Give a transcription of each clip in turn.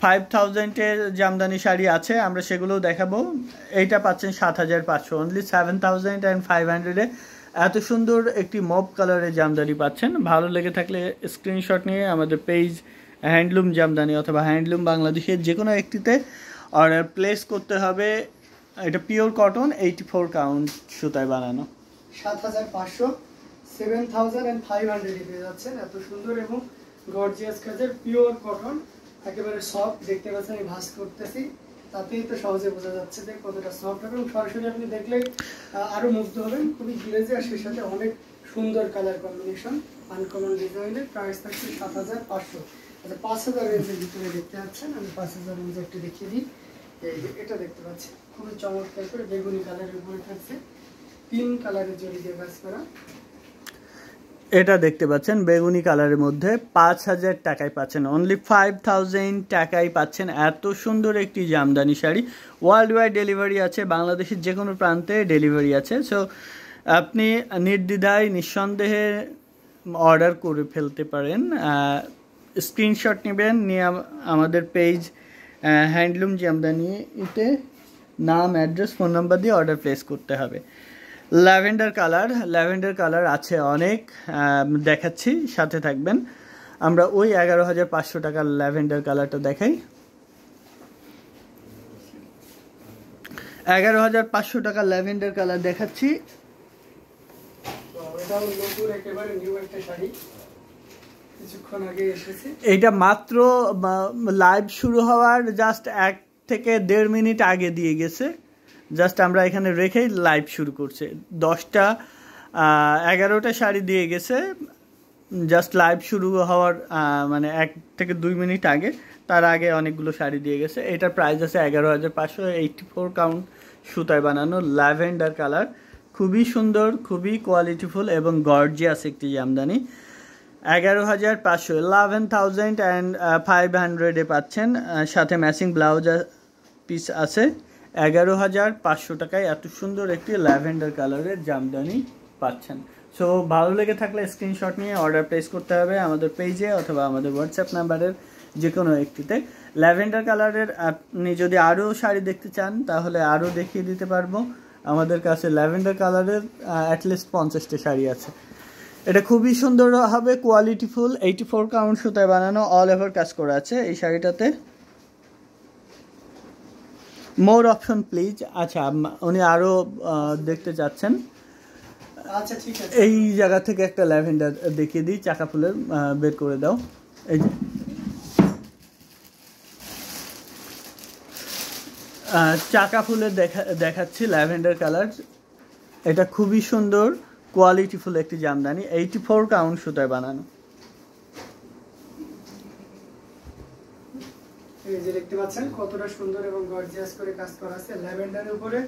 5000-এর জামদানি শাড়ি আছে, আমরা সেগুলোও দেখাবো। এইটা পাচ্ছেন 7500, অনলি 7500-এ এত সুন্দর একটি মব কালারের জামদানি পাচ্ছেন। ভালো লেগে থাকলে স্ক্রিনশট নিয়ে আমাদের পেজ হ্যান্ডলুম জামদানি অথবা হ্যান্ডলুম বাংলাদেশের যে কোনো একটিতে অর্ডার প্লেস করতে হবে। এটা পিওর কটন 84 কাউন্ট সুতায় বানানো। 7500 7500 পেয়ে যাচ্ছেন। এত সুন্দর এবং গর্জিয়াস কাজের পিওর কটন, একেবারে সফট। দেখতে পাচ্ছেন আমি ভাঁজ করতেছি, তাতেই তো সহজে বোঝা যাচ্ছে যে কতটা সফট হবে, এবং সরাসরি আপনি দেখলে আরো মুগ্ধ হবেন। খুবই গ্লেজি আর সেই সাথে অনেক সুন্দর কালার কম্বিনেশন, আনকমন ডিজাইনের। প্রাইস থাকছে 7500। আচ্ছা 5000 রেঞ্জের ভিতরে দেখতে পাচ্ছেন, আমি 5000 রেঞ্জে একটু দেখিয়ে দিই। এই যে এটা দেখতে পাচ্ছেন খুবই চমৎকার করে বেগুনি কালারের উপরে থাকছে, 3 কালারের জড়ি দিয়ে কাজ করা। এটা দেখতে পাচ্ছেন বেগুনি কালারের মধ্যে 5000 টাকায় পাচ্ছেন, অনলি 5000 টাকায় পাচ্ছেন এত সুন্দর একটি Jamdani sari. World wide delivery আছে, বাংলাদেশের যে কোনো প্রান্তে ডেলিভারি আছে। সো আপনি নির্দ্বিধায় নিঃসন্দেহে অর্ডার করে ফেলতে পারেন। স্ক্রিনশট নেবেন, নিয়ে আমাদের পেজ হ্যান্ডলুম জামদানিতে নাম, অ্যাড্রেস, ফোন নাম্বার দিয়ে অর্ডার প্লেস করতে হবে। ল্যাভেন্ডার কালার আছে অনেক, দেখাচ্ছি, সাথে থাকবেন। আমরা ওই 11500 টাকার ল্যাভেন্ডার কালারটা দেখাই। 11500 টাকার ল্যাভেন্ডার কালার দেখাচ্ছি। এটা মাত্র লাইভ শুরু হওয়ার জাস্ট 1 থেকে 1.5 মিনিট আগে দিয়ে গেছে। জাস্ট আমরা এখানে রেখেই লাইভ শুরু করছে। 11টা শাড়ি দিয়ে গেছে জাস্ট লাইভ শুরু হওয়ার মানে 1 থেকে 2 মিনিট আগে, তার আগে অনেকগুলো শাড়ি দিয়ে গেছে। এটার প্রাইস আছে 11500, 84 কাউন্ট সুতায় বানানো ল্যাভেন্ডার কালার। খুবই সুন্দর, খুবই কোয়ালিটিফুল এবং গর্জিয়াস একটি জামদানি। 11500, 11500 পাচ্ছেন, সাথে ম্যাচিং ব্লাউজ পিস আছে। 11500 টাকায় এত সুন্দর একটি ল্যাভেন্ডার কালারের জামদানি পাচ্ছেন। সো ভালো লেগে থাকলে স্ক্রিনশট নিয়ে অর্ডার প্লেস করতে হবে আমাদের পেজে অথবা আমাদের হোয়াটসঅ্যাপ নাম্বারের যে কোনো একটিতে। ল্যাভেন্ডার কালারের আপনি যদি আরও শাড়ি দেখতে চান তাহলে আরও দেখিয়ে দিতে পারবো। আমাদের কাছে ল্যাভেন্ডার কালারের অ্যাটলিস্ট 50টা শাড়ি আছে। এটা খুবই সুন্দর হবে, কোয়ালিটিফুল, 84 কাউন্ট সুতায় বানানো, অল ওভার কাজ করা আছে এই শাড়িটাতে। মোর অপশন প্লিজ। আচ্ছা, উনি আরও দেখতে চাচ্ছেন। আচ্ছা ঠিক আছে, এই জায়গা থেকে একটা ল্যাভেন্ডার দেখিয়ে দিই, চাকা ফুলের বের করে দাও। এই যে চাকা ফুলের দেখাচ্ছি ল্যাভেন্ডার কালার। এটা খুবই সুন্দর কোয়ালিটিফুল একটি জামদানি, 84 কাউন্ট সুতায় বানানো। এই যে দেখতে পাচ্ছেন কতটা সুন্দর এবং গর্জিয়াস করে কাজ করা আছে। ল্যাভেন্ডারের উপরে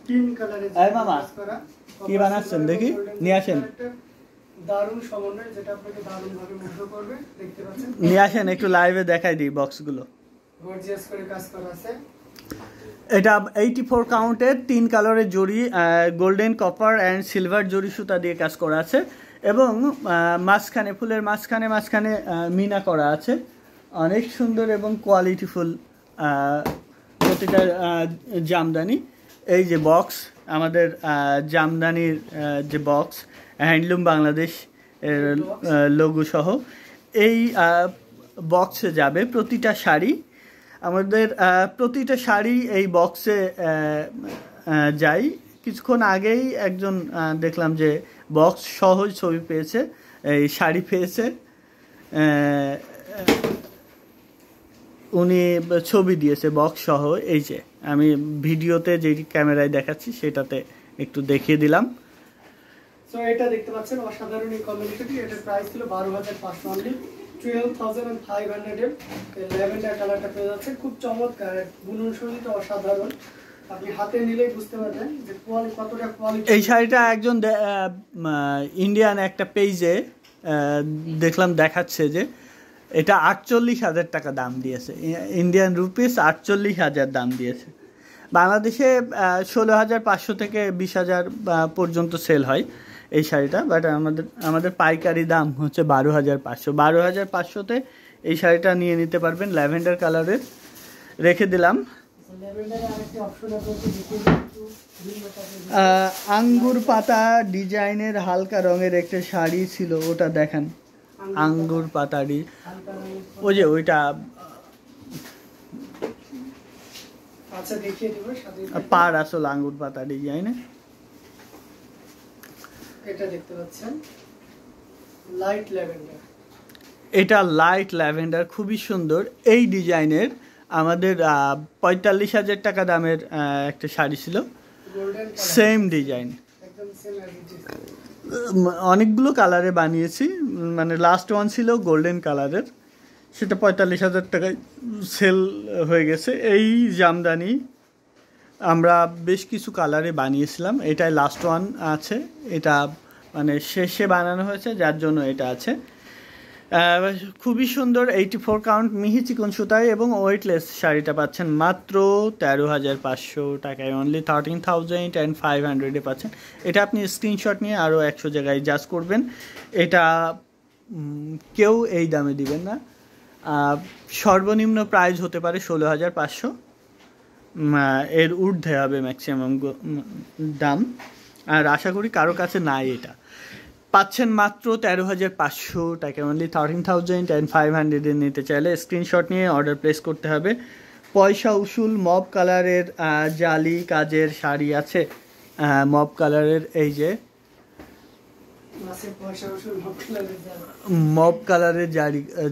3 কালারের কাজ করা। কি বানাচ্ছেন দেখি, নিয়ে আসেন। দারুণ সমন্বয়, যেটা আপনাকে দারুণ ভাবে মুগ্ধ করবে। দেখতে পাচ্ছেন, নিয়ে আসেন একটু লাইভে দেখাই দিই বক্সগুলো। গর্জিয়াস করে কাজ করা আছে। এটা 84 কাউন্টের 3 কালারের জড়ি, গোল্ডেন, কপার অ্যান্ড সিলভার জড়ি সুতা দিয়ে কাজ করা আছে, এবং মাঝখানে ফুলের মাঝখানে মিনা করা আছে। অনেক সুন্দর এবং কোয়ালিটিফুল প্রতিটা জামদানি। এই যে বক্স, আমাদের জামদানির যে বক্স, হ্যান্ডলুম বাংলাদেশ লোগো সহ এই বক্সে যাবে প্রতিটা শাড়ি। আমাদের প্রতিটা শাড়ি এই বক্সে যাই। কিছুক্ষণ আগেই একজন দেখলাম যে বক্স সহ ছবি পেয়েছে, এই শাড়ি পেয়েছে, উনি ছবি দিয়েছে বক্স সহ। এই যে আমি ভিডিওতে যে ক্যামেরায় দেখাচ্ছি সেটাতে একটু দেখিয়ে দিলাম। সো এটা দেখতে পাচ্ছেন অসাধারণ এই কম্বিনেশনটি। এটার প্রাইস ছিল 12500, অনলি 12500 এর ল্যাভেন্ডার কালারটা পেয়ে যাচ্ছে। খুব চমৎকার, বুনন শৈলীটা অসাধারণ, আপনি হাতে নিলেই বুঝতে পারবেন যে কতটা কোয়ালিটি। এই শাড়িটা একজন ইন্ডিয়ান একটা পেজে দেখলাম দেখাচ্ছে যে এটা 48,000 টাকা দাম দিয়েছে, ইন্ডিয়ান রুপিস 48,000 দাম দিয়েছে। বাংলাদেশে 16,500 থেকে 20,000 পর্যন্ত সেল হয় এই শাড়িটা, বাট আমাদের পাইকারি দাম হচ্ছে 12,500। 12,500-তে এই শাড়িটা নিয়ে নিতে পারবেন, ল্যাভেন্ডার কালারের। রেখে দিলাম। আঙ্গুর পাতা ডিজাইনের হালকা রঙের একটা শাড়ি ছিল, ওটা দেখান। আঙ্গুর পাতাড়ি, ওই যে ওইটা পার আসল আঙ্গুর পাতা ডিজাইনে। এটা দেখতে পাচ্ছেন লাইট ল্যাভেন্ডার, এটা লাইট ল্যাভেন্ডার, খুবই সুন্দর এই ডিজাইনের। আমাদের 45,000 টাকা দামের একটা শাড়ি ছিল, সেম ডিজাইন, অনেকগুলো কালারে বানিয়েছি, মানে লাস্ট ওয়ান ছিল গোল্ডেন কালারের, সেটা 45,000 টাকায় সেল হয়ে গেছে। এই জামদানি আমরা বেশ কিছু কালারে বানিয়েছিলাম, এটাই লাস্ট ওয়ান আছে, এটা মানে শেষে বানানো হয়েছে যার জন্য এটা আছে। খুবই সুন্দর 84 কাউন্ট মিহি চিকন সুতায় এবং ওয়েটলেস শাড়িটা পাচ্ছেন মাত্র 13,500 টাকায়, অনলি 13,500 পাচ্ছেন। এটা আপনি স্ক্রিনশট নিয়ে আরও 100 জায়গায় জাজ করবেন, এটা কেউ এই দামে দিবেন না। সর্বনিম্ন প্রাইস হতে পারে 16,500, এর ঊর্ধ্বে হবে ম্যাক্সিমাম দাম, আর আশা করি কারো কাছে নাই। এটা পাচ্ছেন মাত্র 13,500 টাকা, অনলি 13,500 নিতে চাইলে স্ক্রিনশট নিয়ে অর্ডার প্লেস করতে হবে। পয়সা উসুল মব কালারের জালি কাজের শাড়ি আছে, মব কালারের, এই যে মব কালারের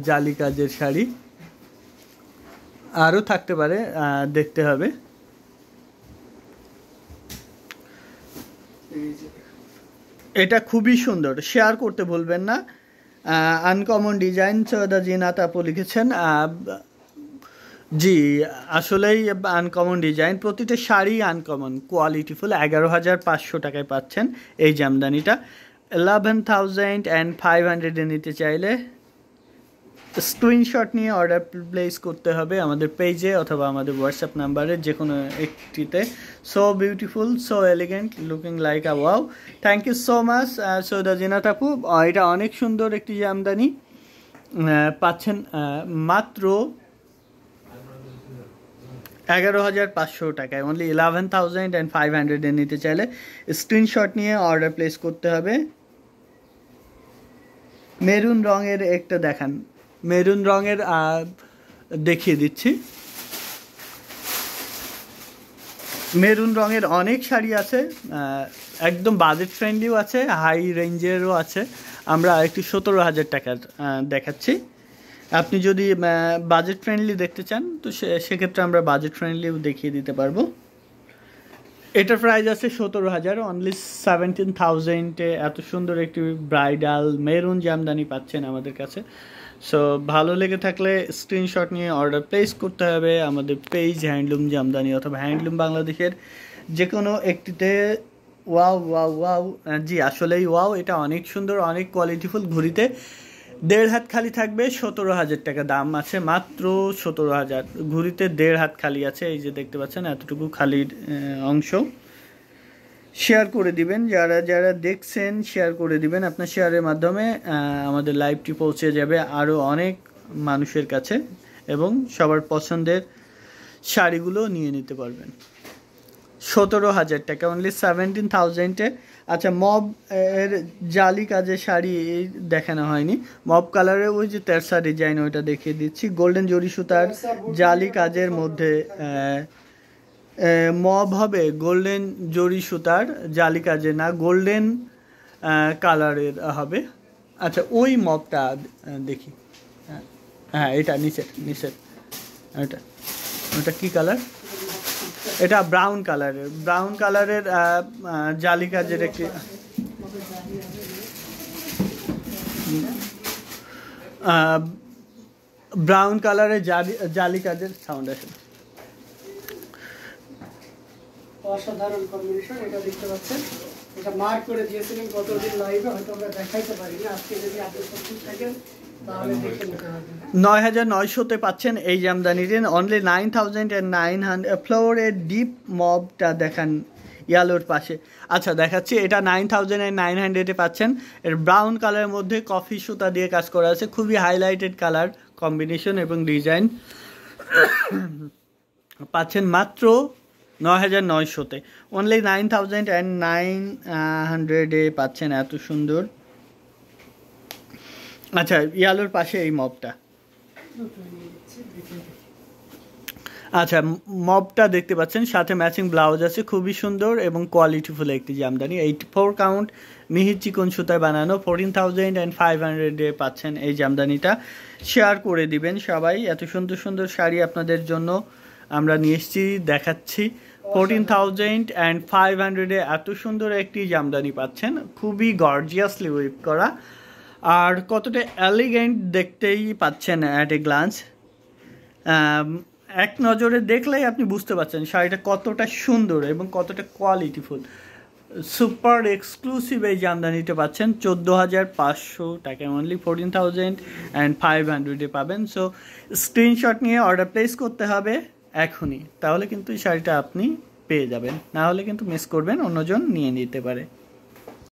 জালি কাজের শাড়ি, আরও থাকতে পারে, দেখতে হবে। এটা খুবই সুন্দর, শেয়ার করতে ভুলবেন না। আনকমন ডিজাইন সৈয়দা জিনাত আপু লিখেছেন, জি আসলেই আনকমন ডিজাইন, প্রতিটা শাড়ি আনকমন, কোয়ালিটিফুল। 11,500 টাকায় পাচ্ছেন এই জামদানিটা। 11,500 নিতে চাইলে স্ক্রিনশট নিয়ে অর্ডার প্লেস করতে হবে আমাদের পেজে অথবা আমাদের হোয়াটসঅ্যাপ নাম্বারে, যে কোনো একটিতে। So beautiful, so elegant, looking like a wow. Thank you so much Syeda Zinat আপু। এটা অনেক সুন্দর একটি জামদানি, পাচ্ছেন মাত্র 11,500 টাকায়, অনলি 11,500 নিতে চাইলে স্ক্রিনশট নিয়ে অর্ডার প্লেস করতে হবে। মেরুন রঙের একটা দেখান, মেরুন রঙের দেখিয়ে দিচ্ছি। মেরুন রঙের অনেক শাড়ি আছে, একদম বাজেট ফ্রেন্ডলিও আছে, হাই রেঞ্জেরও আছে। আমরা একটু 17,000 টাকার দেখাচ্ছি। আপনি যদি বাজেট ফ্রেন্ডলি দেখতে চান তো সেক্ষেত্রে আমরা বাজেট ফ্রেন্ডলিও দেখিয়ে দিতে পারবো। এটার প্রাইস আছে 17,000, অনলি 17,000-এ এত সুন্দর একটি ব্রাইডাল মেরুন জামদানি পাচ্ছেন আমাদের কাছে। সো ভালো লেগে থাকলে স্ক্রিনশট নিয়ে অর্ডার প্লেস করতে হবে আমাদের পেজ হ্যান্ডলুম জামদানি অথবা হ্যান্ডলুম বাংলাদেশের যে কোনো একটিতে। ওয়াও ওয়াও ওয়াও, জি আসলেই ওয়াও, এটা অনেক সুন্দর, অনেক কোয়ালিটিফুল। ঘুরিতে 1.5 হাত খালি থাকবে, 17,000 টাকা দাম আছে, মাত্র 17,000। ঘুরিতে 1.5 হাত খালি আছে, এই যে দেখতে পাচ্ছেন এতটুকু খালির অংশ। শেয়ার করে দিবেন, যারা যারা দেখছেন শেয়ার করে দিবেন, আপনার শেয়ারের মাধ্যমে আমাদের লাইভটি পৌঁছে যাবে আরও অনেক মানুষের কাছে এবং সবার পছন্দের শাড়িগুলো নিয়ে নিতে পারবেন। 17,000 টাকা, অনলি 17,000-এ। আচ্ছা, মব এর জালি কাজের শাড়ি দেখানো হয়নি, মব কালারের ওই যে তেরসা ডিজাইন ওইটা দেখিয়ে দিচ্ছি। গোল্ডেন জরি সুতার জালি কাজের মধ্যে মব হবে, গোল্ডেন জরি সুতার জালি কাজে না, গোল্ডেন কালারের হবে। আচ্ছা, ওই মবটা দেখি, হ্যাঁ এটা নিচের এটা ওটা কি কালার, এটা ব্রাউন কালারের, ব্রাউন কালারের জালি কাজের একটি ব্রাউন কালারের জালি কাজের সাউন্ড আসে। অসাধারণ কম্বিনেশন, এটা দেখতে পাচ্ছেন, এটা মার্ক করে দিয়েছিলেন গতদিন লাইভে, হয়তো আমরা দেখাইতে পারিনি, আজকে যদি আপনি প্রস্তুত থাকেন তাহলে দেখে নিতে পারবেন। 9,900-তে পাচ্ছেন এই জামদানিটি, অনলি 9,900। ফ্লোরের ডিপ মবটা দেখান ইয়ালোর পাশে। আচ্ছা দেখাচ্ছি, এটা 9,900-এ পাচ্ছেন। এর ব্রাউন কালারের মধ্যে কফি সুতা দিয়ে কাজ করা আছে, খুবই হাইলাইটেড কালার, কম্বিনেশন এবং ডিজাইন পাচ্ছেন মাত্র ৯,৯০০-তে, অনলি 9,900-এ পাচ্ছেন এত সুন্দর। আচ্ছা, ইয়ালোর পাশে এই মবটা, আচ্ছা মবটা দেখতে পাচ্ছেন, সাথে ম্যাচিং ব্লাউজ আছে, খুবই সুন্দর এবং কোয়ালিটিফুল একটি জামদানি। 84 কাউন্ট মিহির চিকন সুতায় বানানো, 14,500-এ পাচ্ছেন এই জামদানিটা। শেয়ার করে দিবেন সবাই, এত সুন্দর সুন্দর শাড়ি আপনাদের জন্য আমরা নিয়ে এসেছি, দেখাচ্ছি। 14,500-এ এত সুন্দর একটি জামদানি পাচ্ছেন, খুবই গর্জিয়াসলি ওয়েভ করা, আর কতটা এলিগেন্ট দেখতেই পাচ্ছেন অ্যাট এ গ্লান্স। এক নজরে দেখলেই আপনি বুঝতে পারছেন শাড়িটা কতটা সুন্দর এবং কতটা কোয়ালিটিফুল। সুপার এক্সক্লুসিভ এই জামদানিটা পাচ্ছেন 14,500 টাকায়, অনলি 14,500-এ পাবেন। সো স্ক্রিনশট নিয়ে অর্ডার প্লেস করতে হবে এখনই, তাহলে কিন্তু এই শাড়িটা আপনি পেয়ে যাবেন, না হলে কিন্তু মিস করবেন, অন্যজন নিয়ে নিতে পারে।